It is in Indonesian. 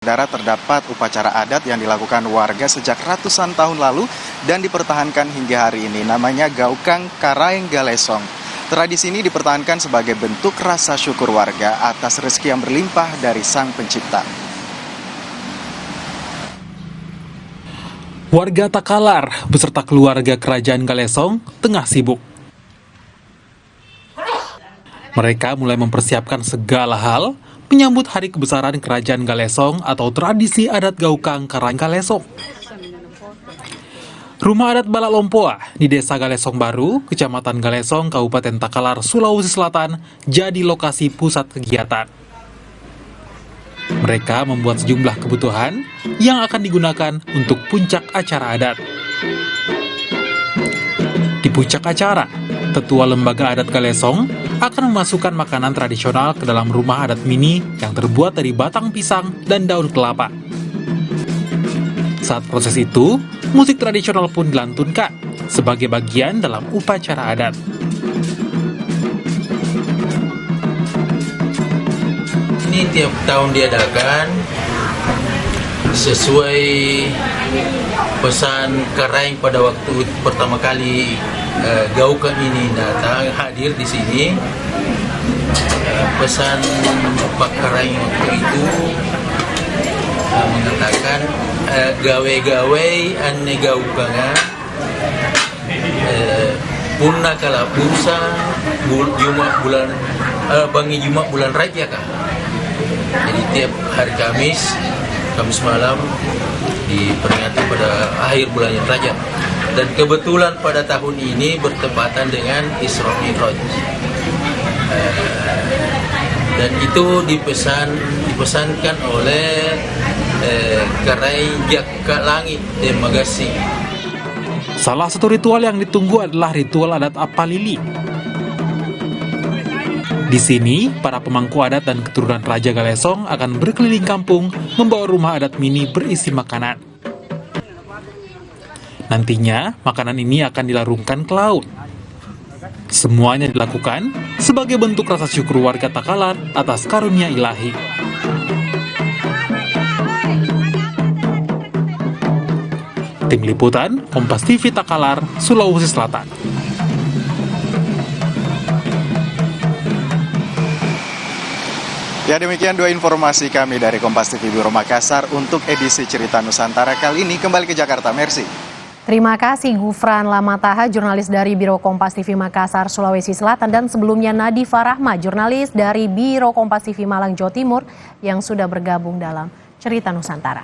Saudara, terdapat upacara adat yang dilakukan warga sejak ratusan tahun lalu dan dipertahankan hingga hari ini. Namanya Gaukang Karaeng Galesong. Tradisi ini dipertahankan sebagai bentuk rasa syukur warga atas rezeki yang berlimpah dari Sang Pencipta. Warga Takalar beserta keluarga Kerajaan Galesong tengah sibuk. Mereka mulai mempersiapkan segala hal menyambut hari kebesaran Kerajaan Galesong atau tradisi adat Gaukang Karaeng Galesong. Rumah adat Balalompoa di Desa Galesong Baru, Kecamatan Galesong, Kabupaten Takalar, Sulawesi Selatan, jadi lokasi pusat kegiatan. Mereka membuat sejumlah kebutuhan yang akan digunakan untuk puncak acara adat. Di puncak acara, Tetua Lembaga Adat Galesong akan memasukkan makanan tradisional ke dalam rumah adat mini yang terbuat dari batang pisang dan daun kelapa. Saat proses itu, musik tradisional pun dilantunkan sebagai bagian dalam upacara adat. Ini tiap tahun diadakan sesuai pesan Karaeng pada waktu pertama kali Gaukang ini datang hadir di sini. Pesan Pak Karaeng waktu itu mengatakan gawe-gawe ane Gaukanga punna kala pulsa bulan bangi Jumat bulan Raja kah. Jadi tiap hari Kamis malam diperingati pada akhir bulan Rajab. Dan kebetulan pada tahun ini bertepatan dengan Isra Mi'raj. Dan itu dipesankan oleh Karaeng Jaka Langit Demagasi. Salah satu ritual yang ditunggu adalah ritual adat Apalili. Di sini, para pemangku adat dan keturunan Raja Galesong akan berkeliling kampung membawa rumah adat mini berisi makanan. Nantinya, makanan ini akan dilarungkan ke laut. Semuanya dilakukan sebagai bentuk rasa syukur warga Takalar atas karunia ilahi. Tim Liputan, Kompas TV Takalar, Sulawesi Selatan. Ya, demikian dua informasi kami dari Kompas TV Biro Makassar untuk edisi Cerita Nusantara kali ini. Kembali ke Jakarta, Mercy. Terima kasih Gufran Lamataha, jurnalis dari Biro Kompas TV Makassar, Sulawesi Selatan, dan sebelumnya Nadifa Rahma, jurnalis dari Biro Kompas TV Malang, Jawa Timur, yang sudah bergabung dalam Cerita Nusantara.